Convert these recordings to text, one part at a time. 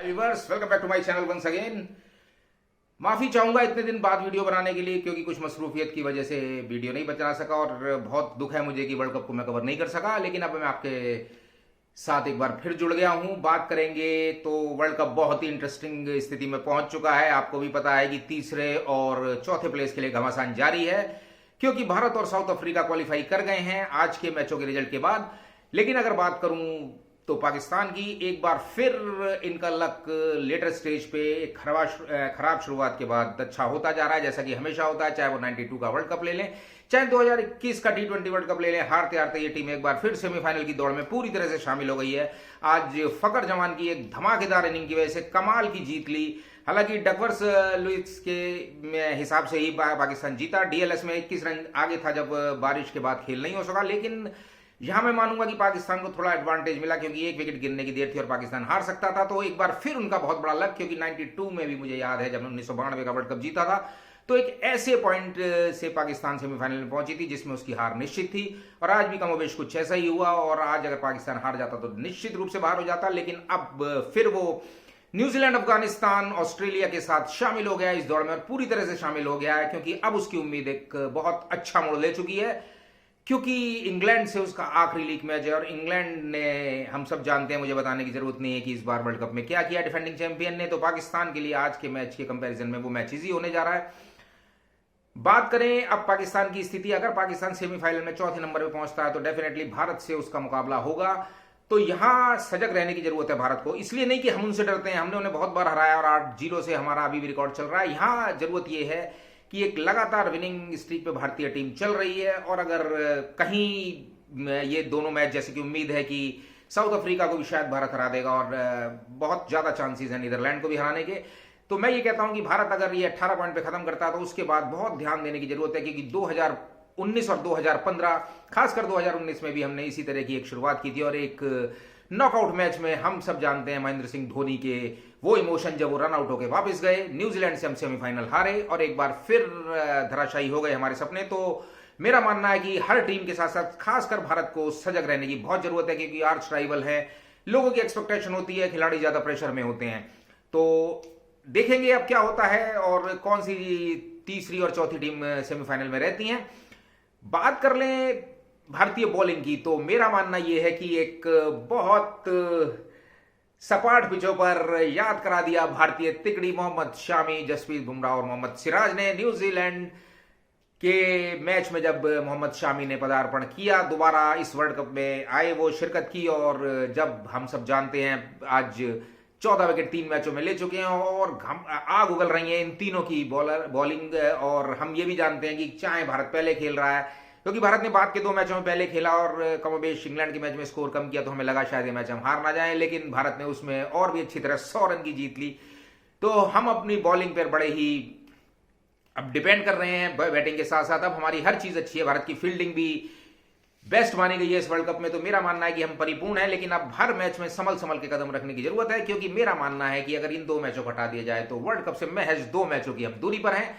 Viewers, welcome back to my channel once again. माफी चाहूंगा इतने दिन बाद वीडियो बनाने के लिए, क्योंकि कुछ मसरूफियत की वजह से वीडियो नहीं बना सका और बहुत दुख है मुझे कि वर्ल्ड कप को मैं कवर नहीं कर सका। लेकिन अब मैं आपके साथ एक बार फिर जुड़ गया हूं। बात करेंगे तो वर्ल्ड कप बहुत ही इंटरेस्टिंग स्थिति में पहुंच चुका है। आपको भी पता है कि तीसरे और चौथे प्लेस के लिए घमासान जारी है, क्योंकि भारत और साउथ अफ्रीका क्वालिफाई कर गए हैं आज के मैचों के रिजल्ट के बाद। लेकिन अगर बात करूं तो पाकिस्तान की, एक बार फिर इनका लक लेटर स्टेज पे एक खराब शुरुआत के बाद अच्छा होता जा रहा है, जैसा कि हमेशा होता है। चाहे वो 92 का वर्ल्ड कप ले लें, चाहे 2021 का T20 वर्ल्ड कप ले लें, हारते हारते ये टीम एक बार फिर सेमीफाइनल की दौड़ में पूरी तरह से शामिल हो गई है। आज फकर जमान की एक धमाकेदार इनिंग की वजह से कमाल की जीत ली। हालांकि डकवर्स लुइस के हिसाब से ही पाकिस्तान जीता। DLS में 21 रन आगे था जब बारिश के बाद खेल नहीं हो सका। लेकिन यहां मैं मानूंगा कि पाकिस्तान को थोड़ा एडवांटेज मिला, क्योंकि एक विकेट गिरने की देर थी और पाकिस्तान हार सकता था। तो एक बार फिर उनका बहुत बड़ा लक, क्योंकि 92 में भी मुझे याद है जब 1992 का वर्ल्ड कप जीता था, तो एक ऐसे पॉइंट से पाकिस्तान सेमीफाइनल में पहुंची थी जिसमें उसकी हार निश्चित थी। और आज भी कमोबेश कुछ ऐसा ही हुआ, और आज अगर पाकिस्तान हार जाता तो निश्चित रूप से बाहर हो जाता। लेकिन अब फिर वो न्यूजीलैंड, अफगानिस्तान, ऑस्ट्रेलिया के साथ शामिल हो गया इस दौड़ में, और पूरी तरह से शामिल हो गया है, क्योंकि अब उसकी उम्मीद एक बहुत अच्छा मोड़ ले चुकी है। क्योंकि इंग्लैंड से उसका आखिरी लीग मैच है, और इंग्लैंड ने, हम सब जानते हैं, मुझे बताने की जरूरत नहीं है कि इस बार वर्ल्ड कप में क्या किया डिफेंडिंग चैंपियन ने। तो पाकिस्तान के लिए आज के मैच के कंपैरिजन में वो मैच इजी होने जा रहा है। बात करें अब पाकिस्तान की स्थिति, अगर पाकिस्तान सेमीफाइनल में चौथे नंबर पे पहुंचता है तो डेफिनेटली भारत से उसका मुकाबला होगा। तो यहां सजग रहने की जरूरत है भारत को। इसलिए नहीं कि हम उनसे डरते हैं, हमने उन्हें बहुत बार हराया और 8-0 से हमारा अभी भी रिकॉर्ड चल रहा है। यहां जरूरत यह है कि एक लगातार विनिंग स्ट्रीक पे भारतीय टीम चल रही है, और अगर कहीं ये दोनों मैच, जैसे कि उम्मीद है कि साउथ अफ्रीका को भी शायद भारत हरा देगा, और बहुत ज्यादा चांसेस हैं नीदरलैंड को भी हराने के, तो मैं ये कहता हूं कि भारत अगर ये 18 पॉइंट पे खत्म करता है तो उसके बाद बहुत ध्यान देने की जरूरत है। क्योंकि 2019 और 2015, खासकर 2019 में भी हमने इसी तरह की एक शुरुआत की थी, और एक नॉकआउट मैच में हम सब जानते हैं महेंद्र सिंह धोनी के वो इमोशन जब वो रन आउट होकर वापस गए। न्यूजीलैंड से हम सेमीफाइनल हारे और एक बार फिर धराशायी हो गए हमारे सपने। तो मेरा मानना है कि हर टीम के साथ साथ खासकर भारत को सजग रहने की बहुत जरूरत है, क्योंकि आर्च राइवल है, लोगों की एक्सपेक्टेशन होती है, खिलाड़ी ज्यादा प्रेशर में होते हैं। तो देखेंगे अब क्या होता है और कौन सी तीसरी और चौथी टीम सेमीफाइनल में रहती हैं। बात कर लें भारतीय बॉलिंग की, तो मेरा मानना यह है कि एक बहुत सपाट पिचों पर याद करा दिया भारतीय तिकड़ी मोहम्मद शामी, जसप्रीत बुमराह और मोहम्मद सिराज ने। न्यूजीलैंड के मैच में जब मोहम्मद शामी ने पदार्पण किया, दोबारा इस वर्ल्ड कप में आए, वो शिरकत की, और जब हम सब जानते हैं आज 14 विकेट 3 मैचों में ले चुके हैं, और आग उगल रही है इन तीनों की बॉलिंग। और हम ये भी जानते हैं कि चाहे भारत पहले खेल रहा है, क्योंकि भारत ने बाद के 2 मैचों में पहले खेला और कमोबेश इंग्लैंड के मैच में स्कोर कम किया, तो हमें लगा शायद ये मैच हम हार ना जाएं, लेकिन भारत ने उसमें और भी अच्छी तरह 100 रन की जीत ली। तो हम अपनी बॉलिंग पर बड़े ही अब डिपेंड कर रहे हैं, बैटिंग के साथ साथ अब हमारी हर चीज अच्छी है। भारत की फील्डिंग भी बेस्ट मानी गई है इस वर्ल्ड कप में। तो मेरा मानना है कि हम परिपूर्ण हैं, लेकिन अब हर मैच में संभल संभल के कदम रखने की जरूरत है, क्योंकि मेरा मानना है कि अगर इन 2 मैचों को हटा दिया जाए तो वर्ल्ड कप से महज 2 मैचों की हम दूरी पर हैं।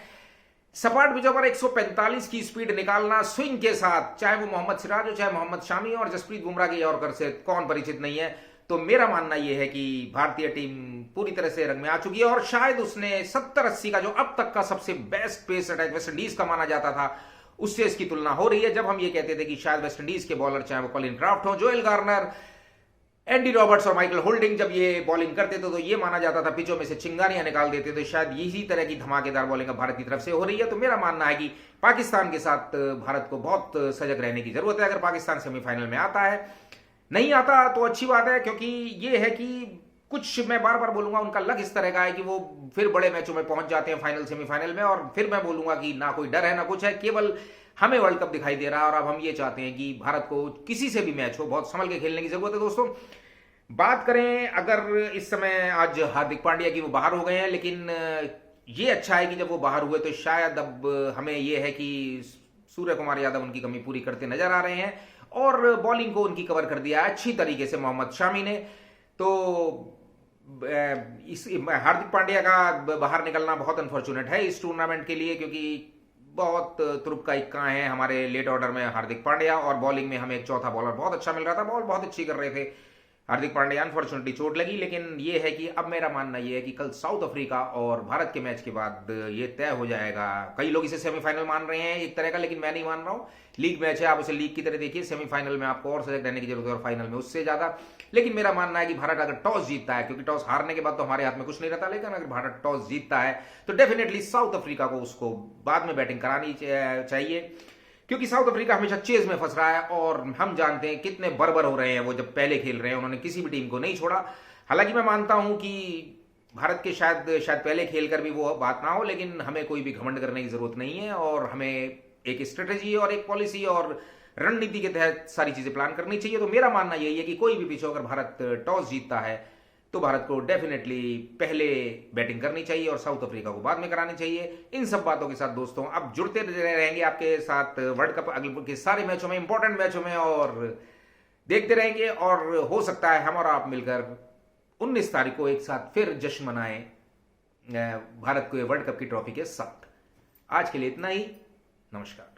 सपाट पिचों पर 145 की स्पीड निकालना स्विंग के साथ, चाहे वो मोहम्मद सिराज हो, चाहे मोहम्मद शामी और जसप्रीत बुमराह के यॉर्कर से कौन परिचित नहीं है। तो मेरा मानना यह है कि भारतीय टीम पूरी तरह से रंग में आ चुकी है, और शायद उसने 70-80 का जो अब तक का सबसे best pace attack West Indies का माना जाता था, उससे इसकी तुलना हो रही है। जब हम ये कहते थे कि शायद वेस्ट इंडीज के बॉलर, चाहे वो कॉलिन क्राफ्ट हो, जोएल गार्नर, एंडी रॉबर्ट्स और माइकल होल्डिंग, जब ये बॉलिंग करते थे तो ये माना जाता था पिचों में से चिंगारियां निकाल देते थे, शायद यही तरह की धमाकेदार बॉलिंग अब भारत की तरफ से हो रही है। तो मेरा मानना है कि पाकिस्तान के साथ भारत को बहुत सजग रहने की जरूरत है। अगर पाकिस्तान सेमीफाइनल में आता है, नहीं आता तो अच्छी बात है, क्योंकि ये है कि कुछ, मैं बार बार बोलूंगा, उनका लक इस तरह का है कि वो फिर बड़े मैचों में पहुंच जाते हैं, फाइनल सेमीफाइनल में, और फिर मैं बोलूंगा कि ना कोई डर है ना कुछ है, केवल हमें वर्ल्ड कप दिखाई दे रहा है। और अब हम ये चाहते हैं कि भारत को किसी से भी मैच हो बहुत संभल के खेलने की जरूरत है। दोस्तों, बात करें अगर इस समय, आज हार्दिक पांड्या की वो बाहर हो गए हैं, लेकिन ये अच्छा है कि जब वो बाहर हुए तो शायद अब हमें ये है कि सूर्य कुमार यादव उनकी कमी पूरी करते नजर आ रहे हैं, और बॉलिंग को उनकी कवर कर दिया अच्छी तरीके से मोहम्मद शामी ने। तो इस हार्दिक पांड्या का बाहर निकलना बहुत अनफॉर्चुनेट है इस टूर्नामेंट के लिए, क्योंकि बहुत तुरुप का इक्का है हमारे लेट ऑर्डर में हार्दिक पांड्या, और बॉलिंग में हमें एक चौथा बॉलर बहुत अच्छा मिल रहा था, बॉल बहुत अच्छी कर रहे थे। हार्दिक पांड्या अनफॉर्चुनेटली चोट लगी, लेकिन ये है कि अब मेरा मानना ये है कि कल साउथ अफ्रीका और भारत के मैच के बाद ये तय हो जाएगा। कई लोग इसे सेमीफाइनल मान रहे हैं एक तरह का, लेकिन मैं नहीं मान रहा हूं। लीग मैच है, आप उसे लीग की तरह देखिए। सेमीफाइनल में आपको और सजग रहने की जरूरत है और फाइनल में उससे ज्यादा। लेकिन मेरा मानना है कि भारत अगर टॉस जीतता है, क्योंकि टॉस हारने के बाद तो हमारे हाथ में कुछ नहीं रहता, लेकिन अगर भारत टॉस जीतता है तो डेफिनेटली साउथ अफ्रीका को उसको बाद में बैटिंग करानी चाहिए, क्योंकि साउथ अफ्रीका हमेशा चेज में फंस रहा है और हम जानते हैं कितने बर्बर हो रहे हैं वो जब पहले खेल रहे हैं। उन्होंने किसी भी टीम को नहीं छोड़ा। हालांकि मैं मानता हूं कि भारत के शायद पहले खेलकर भी वो बात ना हो, लेकिन हमें कोई भी घमंड करने की जरूरत नहीं है और हमें एक स्ट्रेटेजी और एक पॉलिसी और रणनीति के तहत सारी चीजें प्लान करनी चाहिए। तो मेरा मानना यही है कि कोई भी पिछो अगर भारत टॉस जीतता है तो भारत को डेफिनेटली पहले बैटिंग करनी चाहिए और साउथ अफ्रीका को बाद में करानी चाहिए। इन सब बातों के साथ दोस्तों अब जुड़ते रहेंगे आपके साथ वर्ल्ड कप अगले के सारे मैचों में, इंपॉर्टेंट मैचों में, और देखते रहेंगे। और हो सकता है हम और आप मिलकर 19 तारीख को एक साथ फिर जश्न मनाएं भारत को वर्ल्ड कप की ट्रॉफी के साथ। आज के लिए इतना ही। नमस्कार।